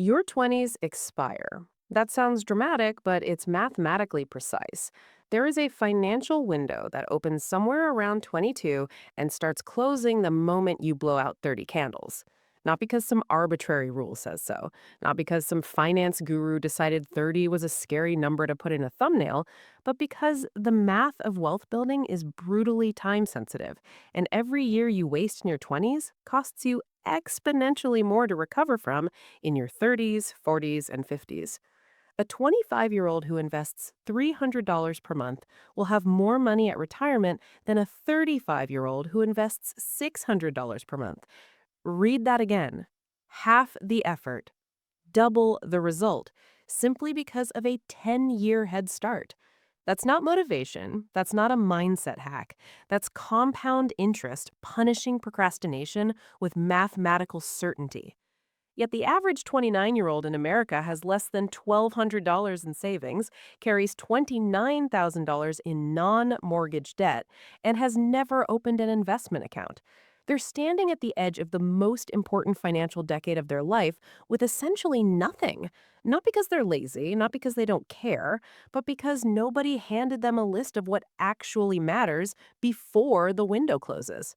Your 20s expire. That sounds dramatic, but it's mathematically precise. There is a financial window that opens somewhere around 22 and starts closing the moment you blow out 30 candles. Not because some arbitrary rule says so, not because some finance guru decided 30 was a scary number to put in a thumbnail, but because the math of wealth building is brutally time sensitive, and every year you waste in your 20s costs you exponentially more to recover from in your 30s, 40s, and 50s. A 25-year-old who invests $300 per month will have more money at retirement than a 35-year-old who invests $600 per month. Read that again. Half the effort, double the result, simply because of a 10-year head start. That's not motivation. That's not a mindset hack. That's compound interest punishing procrastination with mathematical certainty. Yet the average 29-year-old in America has less than $1,200 in savings, carries $29,000 in non-mortgage debt, and has never opened an investment account. They're standing at the edge of the most important financial decade of their life with essentially nothing. Not because they're lazy, not because they don't care, but because nobody handed them a list of what actually matters before the window closes.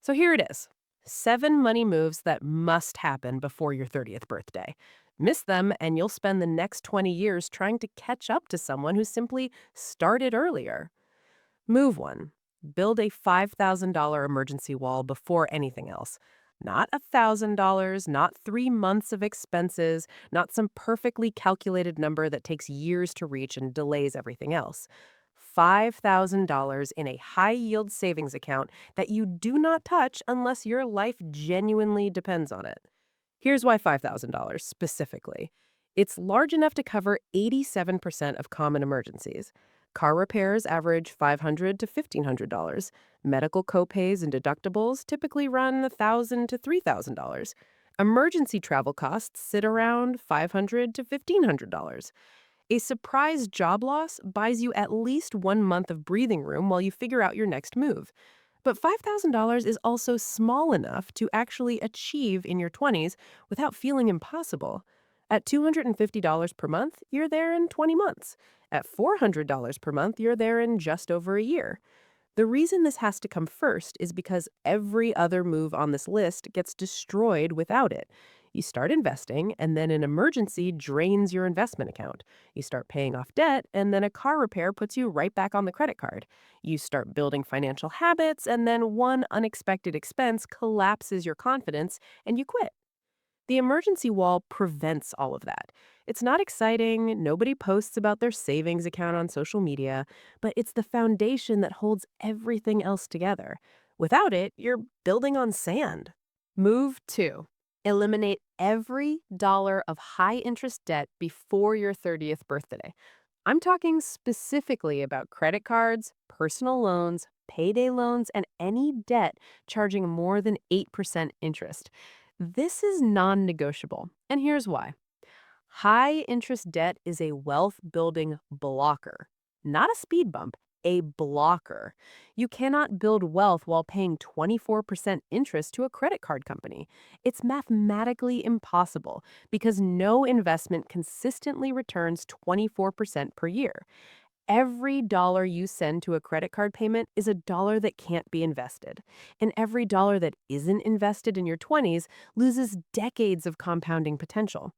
So here it is. 7 money moves that must happen before your 30th birthday. Miss them, and you'll spend the next 20 years trying to catch up to someone who simply started earlier. Move 1. Build a $5,000 emergency wall before anything else. Not $1,000, not 3 months of expenses, not some perfectly calculated number that takes years to reach and delays everything else. $5,000 in a high yield savings account that you do not touch unless your life genuinely depends on it. Here's why $5,000 specifically. It's large enough to cover 87% of common emergencies. Car repairs average $500 to $1,500. Medical copays and deductibles typically run $1,000 to $3,000. Emergency travel costs sit around $500 to $1,500. A surprise job loss buys you at least 1 month of breathing room while you figure out your next move. But $5,000 is also small enough to actually achieve in your 20s without feeling impossible. At $250 per month, you're there in 20 months. At $400 per month, you're there in just over a year. The reason this has to come first is because every other move on this list gets destroyed without it. You start investing, and then an emergency drains your investment account. You start paying off debt, and then a car repair puts you right back on the credit card. You start building financial habits, and then one unexpected expense collapses your confidence, and you quit. The emergency wall prevents all of that. It's not exciting, nobody posts about their savings account on social media, but it's the foundation that holds everything else together. Without it, you're building on sand. Move 2. Eliminate every dollar of high interest debt before your 30th birthday. I'm talking specifically about credit cards, personal loans, payday loans, and any debt charging more than 8% interest. This is non negotiable, and here's why. High interest debt is a wealth building blocker, not a speed bump, a blocker. You cannot build wealth while paying 24% interest to a credit card company. It's mathematically impossible because no investment consistently returns 24% per year. Every dollar you send to a credit card payment is a dollar that can't be invested. And every dollar that isn't invested in your 20s loses decades of compounding potential.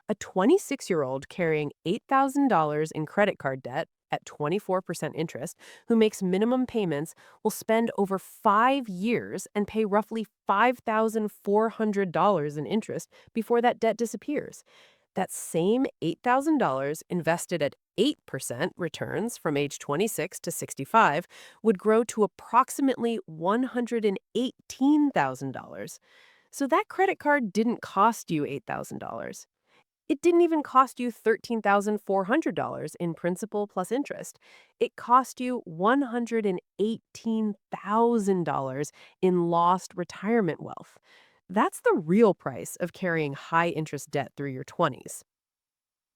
A 26-year-old carrying $8,000 in credit card debt at 24% interest, who makes minimum payments, will spend over 5 years and pay roughly $5,400 in interest before that debt disappears. That same $8,000 invested at 8% returns from age 26 to 65 would grow to approximately $118,000. So that credit card didn't cost you $8,000. It didn't even cost you $13,400 in principal plus interest. It cost you $118,000 in lost retirement wealth. That's the real price of carrying high interest debt through your 20s.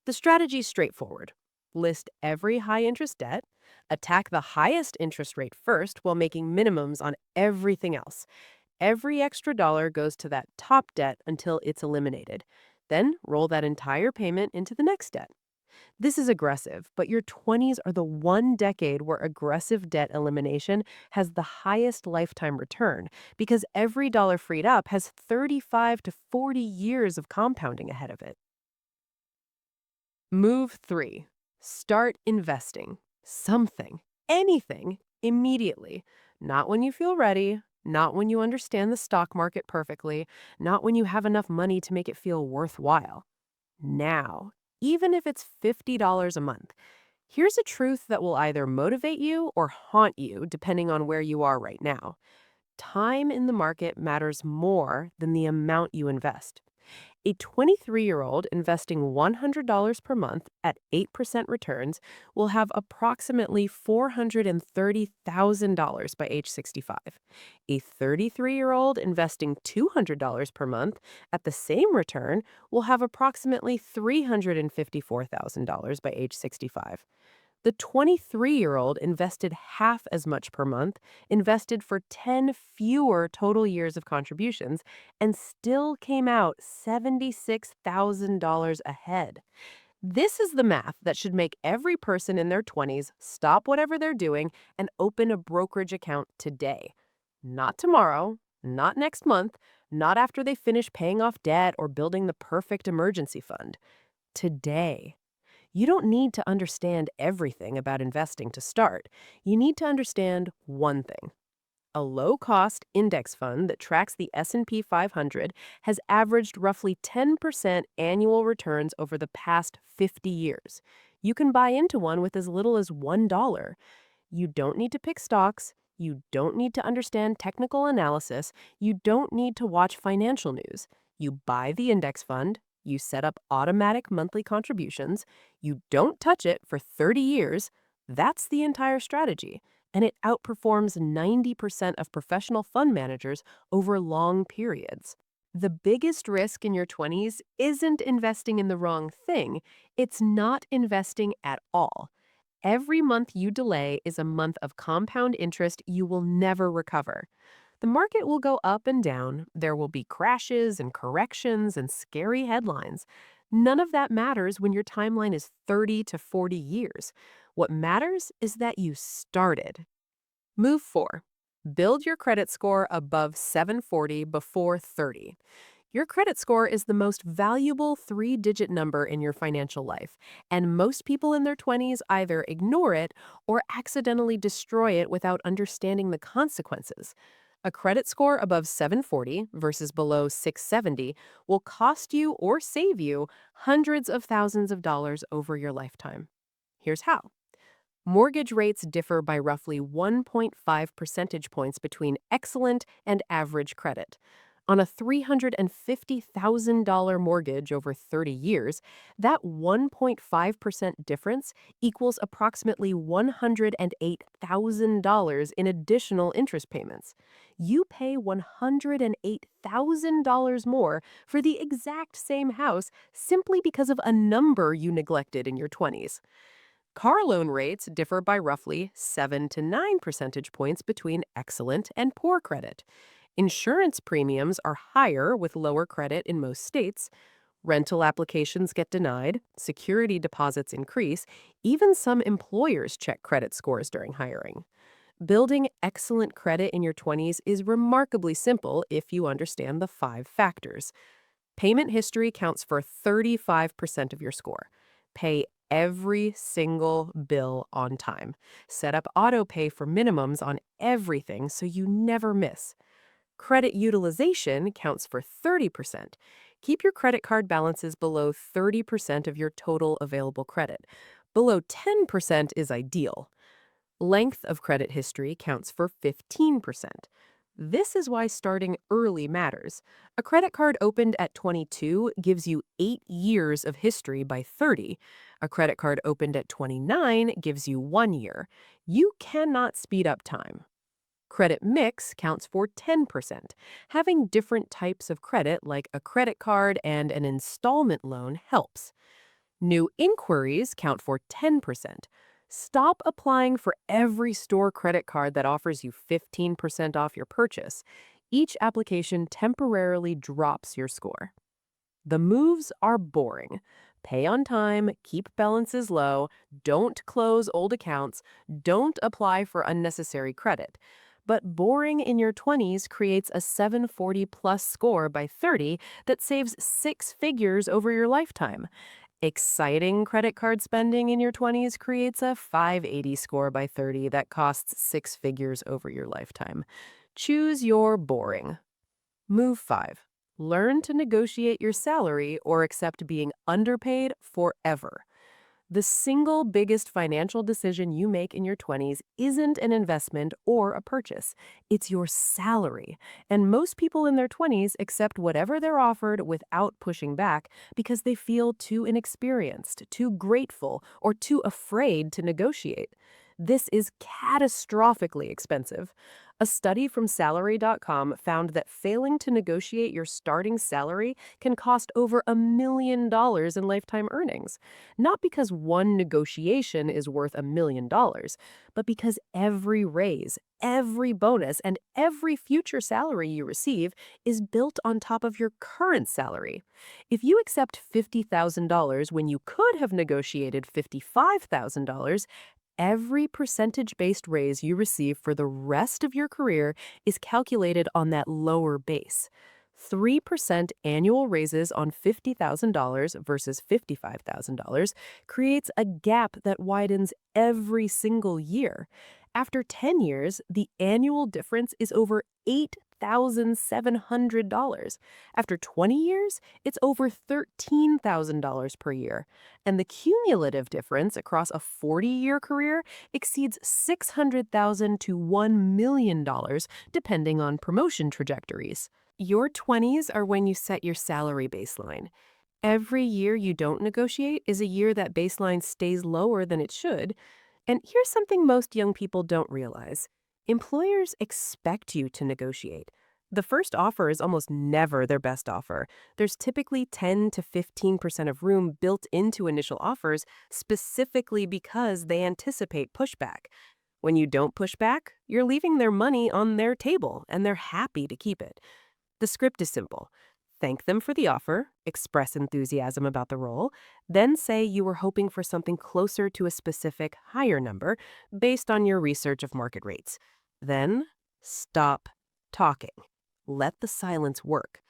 The strategy is straightforward. List every high interest debt, attack the highest interest rate first while making minimums on everything else. Every extra dollar goes to that top debt until it's eliminated. Then roll that entire payment into the next debt. This is aggressive, but your 20s are the one decade where aggressive debt elimination has the highest lifetime return because every dollar freed up has 35 to 40 years of compounding ahead of it. Move 3. Start investing. Something, anything, immediately. Not when you feel ready, not when you understand the stock market perfectly, not when you have enough money to make it feel worthwhile. Now, even if it's $50 a month. Here's a truth that will either motivate you or haunt you, depending on where you are right now. Time in the market matters more than the amount you invest. A 23-year-old investing $100 per month at 8% returns will have approximately $430,000 by age 65. A 33-year-old investing $200 per month at the same return will have approximately $354,000 by age 65. The 23-year-old invested half as much per month, invested for 10 fewer total years of contributions, and still came out $76,000 ahead. This is the math that should make every person in their 20s stop whatever they're doing and open a brokerage account today. Not tomorrow, not next month, not after they finish paying off debt or building the perfect emergency fund. Today. You don't need to understand everything about investing to start. You need to understand one thing. A low-cost index fund that tracks the S&P 500 has averaged roughly 10% annual returns over the past 50 years. You can buy into one with as little as $1. You don't need to pick stocks. You don't need to understand technical analysis. You don't need to watch financial news. You buy the index fund. You set up automatic monthly contributions. You don't touch it for 30 years. That's the entire strategy. And it outperforms 90% of professional fund managers over long periods. The biggest risk in your 20s isn't investing in the wrong thing. It's not investing at all. Every month you delay is a month of compound interest you will never recover. The market will go up and down. There will be crashes and corrections and scary headlines. None of that matters when your timeline is 30 to 40 years. What matters is that you started. Move 4. Build your credit score above 740 before 30. Your credit score is the most valuable three-digit number in your financial life, and most people in their 20s either ignore it or accidentally destroy it without understanding the consequences. A credit score above 740 versus below 670 will cost you or save you hundreds of thousands of dollars over your lifetime. Here's how. Mortgage rates differ by roughly 1.5 percentage points between excellent and average credit. On a $350,000 mortgage over 30 years, that 1.5% difference equals approximately $108,000 in additional interest payments. You pay $108,000 more for the exact same house simply because of a number you neglected in your 20s. Car loan rates differ by roughly 7 to 9 percentage points between excellent and poor credit. Insurance premiums are higher with lower credit in most states. Rental applications get denied. Security deposits increase. Even some employers check credit scores during hiring. Building excellent credit in your 20s is remarkably simple if you understand the 5 factors. Payment history counts for 35% of your score. Pay every single bill on time. Set up auto pay for minimums on everything so you never miss. Credit utilization counts for 30%. Keep your credit card balances below 30% of your total available credit. Below 10% is ideal. Length of credit history counts for 15%. This is why starting early matters. A credit card opened at 22 gives you 8 years of history by 30. A credit card opened at 29 gives you 1 year. You cannot speed up time. Credit mix counts for 10%. Having different types of credit, like a credit card and an installment loan, helps. New inquiries count for 10%. Stop applying for every store credit card that offers you 15% off your purchase. Each application temporarily drops your score. The moves are boring. Pay on time, keep balances low, don't close old accounts, don't apply for unnecessary credit. But boring in your 20s creates a 740 plus score by 30 that saves six figures over your lifetime. Exciting credit card spending in your 20s creates a 580 score by 30 that costs six figures over your lifetime. Choose your boring. Move 5. Learn to negotiate your salary or accept being underpaid forever. The single biggest financial decision you make in your 20s isn't an investment or a purchase. It's your salary. And most people in their 20s accept whatever they're offered without pushing back because they feel too inexperienced, too grateful, or too afraid to negotiate. This is catastrophically expensive. A study from salary.com found that failing to negotiate your starting salary can cost over $1 million in lifetime earnings. Not because one negotiation is worth $1 million, but because every raise, every bonus, and every future salary you receive is built on top of your current salary. If you accept $50,000 when you could have negotiated $55,000, every percentage-based raise you receive for the rest of your career is calculated on that lower base. 3% annual raises on $50,000 versus $55,000 creates a gap that widens every single year. After 10 years, the annual difference is over $8,700. After 20 years, it's over $13,000 per year. And the cumulative difference across a 40-year career exceeds $600,000 to $1 million, depending on promotion trajectories. Your 20s are when you set your salary baseline. Every year you don't negotiate is a year that baseline stays lower than it should. And here's something most young people don't realize. Employers expect you to negotiate. The first offer is almost never their best offer. There's typically 10 to 15% of room built into initial offers specifically because they anticipate pushback. When you don't push back, you're leaving their money on their table and they're happy to keep it. The script is simple. Thank them for the offer, express enthusiasm about the role, then say you were hoping for something closer to a specific higher number based on your research of market rates. Then stop talking. Let the silence work.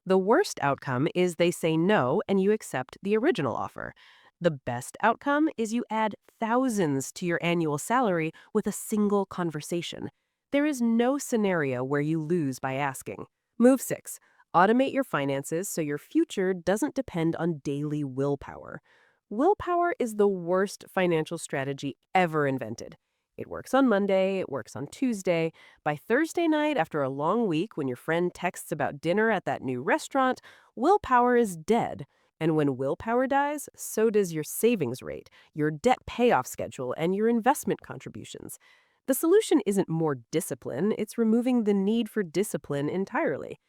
The worst outcome is they say no and you accept the original offer. The best outcome is you add thousands to your annual salary with a single conversation. There is no scenario where you lose by asking. Move 6. Automate your finances so your future doesn't depend on daily willpower. Willpower is the worst financial strategy ever invented. It works on Monday, it works on Tuesday. By Thursday night, after a long week, when your friend texts about dinner at that new restaurant, willpower is dead. And when willpower dies, so does your savings rate, your debt payoff schedule, and your investment contributions. The solution isn't more discipline, it's removing the need for discipline entirely.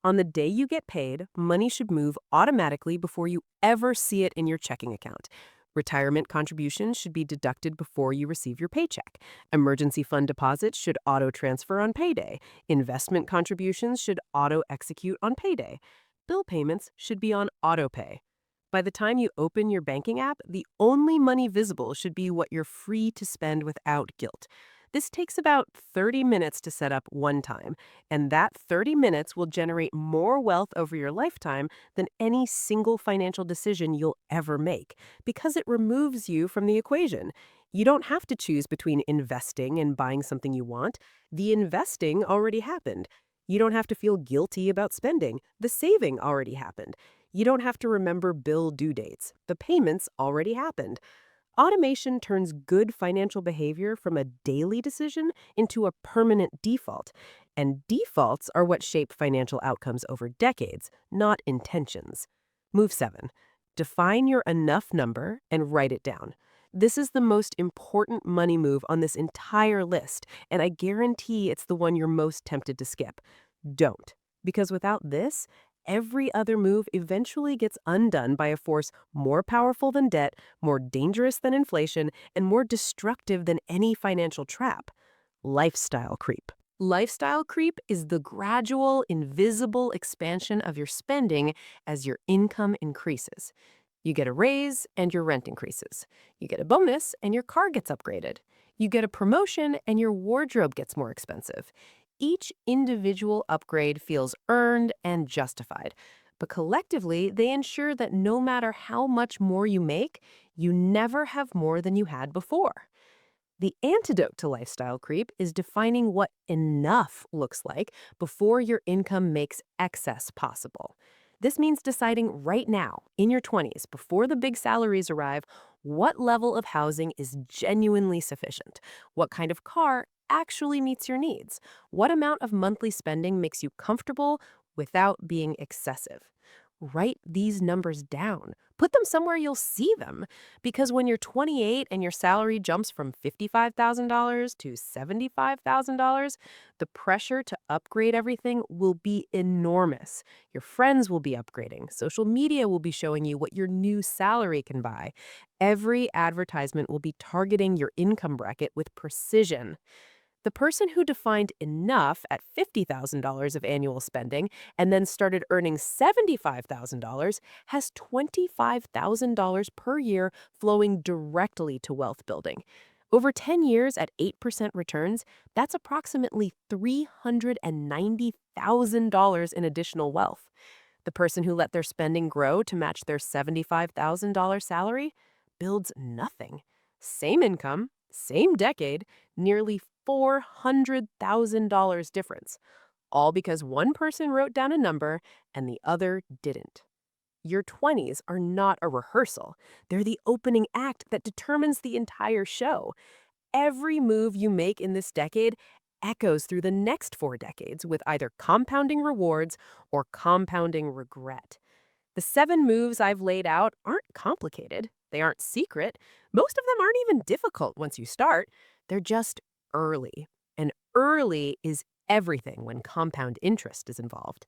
On the day you get paid, money should move automatically before you ever see it in your checking account. Retirement contributions should be deducted before you receive your paycheck. Emergency fund deposits should auto-transfer on payday. Investment contributions should auto-execute on payday. Bill payments should be on autopay. By the time you open your banking app, the only money visible should be what you're free to spend without guilt. This takes about 30 minutes to set up one time, and that 30 minutes will generate more wealth over your lifetime than any single financial decision you'll ever make, because it removes you from the equation. You don't have to choose between investing and buying something you want. The investing already happened. You don't have to feel guilty about spending. The saving already happened. You don't have to remember bill due dates. The payments already happened. Automation turns good financial behavior from a daily decision into a permanent default. And defaults are what shape financial outcomes over decades, not intentions. Move 7. Define your enough number and write it down. This is the most important money move on this entire list, and I guarantee it's the one you're most tempted to skip. Don't. Because without this, every other move eventually gets undone by a force more powerful than debt, more dangerous than inflation, and more destructive than any financial trap: lifestyle creep. Lifestyle creep is the gradual, invisible expansion of your spending as your income increases. You get a raise and your rent increases. You get a bonus and your car gets upgraded. You get a promotion and your wardrobe gets more expensive. Each individual upgrade feels earned and justified, but collectively, they ensure that no matter how much more you make, you never have more than you had before. The antidote to lifestyle creep is defining what enough looks like before your income makes excess possible. This means deciding right now, in your 20s, before the big salaries arrive, what level of housing is genuinely sufficient, what kind of car actually meets your needs, what amount of monthly spending makes you comfortable without being excessive. Write these numbers down. Put them somewhere you'll see them. Because when you're 28 and your salary jumps from $55,000 to $75,000, the pressure to upgrade everything will be enormous. Your friends will be upgrading. Social media will be showing you what your new salary can buy. Every advertisement will be targeting your income bracket with precision. The person who defined enough at $50,000 of annual spending and then started earning $75,000 has $25,000 per year flowing directly to wealth building. Over 10 years at 8% returns, that's approximately $390,000 in additional wealth. The person who let their spending grow to match their $75,000 salary builds nothing. Same income, same decade, nearly $400,000 difference, all because one person wrote down a number and the other didn't. Your 20s are not a rehearsal. They're the opening act that determines the entire show. Every move you make in this decade echoes through the next 4 decades with either compounding rewards or compounding regret. The 7 moves I've laid out aren't complicated. They aren't secret. Most of them aren't even difficult once you start. They're just early. And early is everything when compound interest is involved.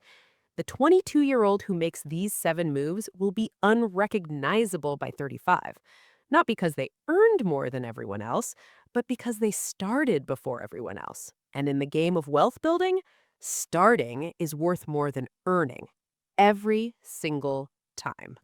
The 22-year-old who makes these 7 moves will be unrecognizable by 35. Not because they earned more than everyone else, but because they started before everyone else. And in the game of wealth building, starting is worth more than earning every single time.